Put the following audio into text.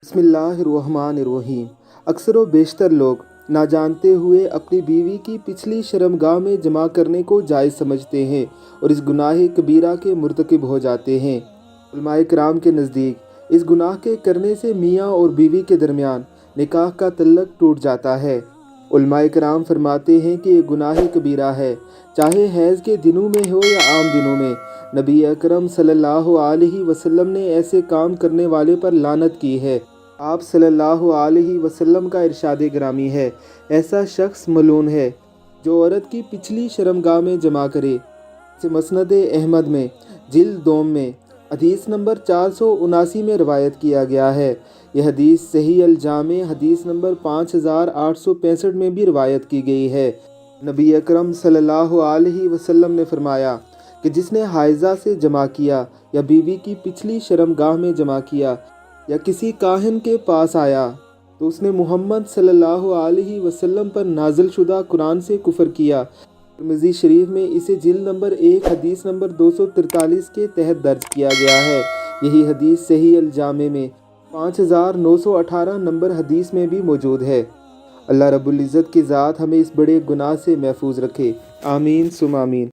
बिस्मिल्लाहिर्रहमानिर्रहीम। अक्सर व बेशतर लोग ना जानते हुए अपनी बीवी की पिछली शर्मगाह में जमा करने को जायज़ समझते हैं और इस गुनाह कबीरा के मुर्तकिब हो जाते हैं। उलमाए किराम के नज़दीक इस गुनाह के करने से मियाँ और बीवी के दरमियान निकाह का तल्लक टूट जाता है। उलमाए किराम फरमाते हैं कि ये गुनाह कबीरा है, चाहे हैज़ के दिनों में हो या आम दिनों में। नबी अकरम सल्लल्लाहु अलैहि वसल्लम ने ऐसे काम करने वाले पर लानत की है। आप सल्लल्लाहु अलैहि वसल्लम का इरशाद गिरामी है, ऐसा शख्स मलून है जो औरत की पिछली शर्मगाह में जमा करे। मसनद अहमद में जिल्द दोम में हदीस नंबर 479 में रवायत किया गया है। यह हदीस सही अल जामे हदीस नंबर 5865 में भी रवायत की गई है। नबी अकरम सल्लल्लाहु अलैहि वसल्लम ने फरमाया कि जिसने हाइज़ा से जमा किया या बीवी की पिछली शर्मगाह में जमा किया या किसी काहिन के पास आया तो उसने मोहम्मद सल्लल्लाहु अलैहि वसल्लम पर नाजिल शुदा कुरान से कुफर किया। तिरमिज़ी शरीफ में इसे जिल्द नंबर 1 हदीस नंबर 243 के तहत दर्ज किया गया है। यही हदीस सही अल जामे में 5918 नंबर हदीस में भी मौजूद है। अल्लाह रब्बुल इज़्ज़त की ज़ात हमें इस बड़े गुनाह से महफूज रखे। आमीन सुम आमीन।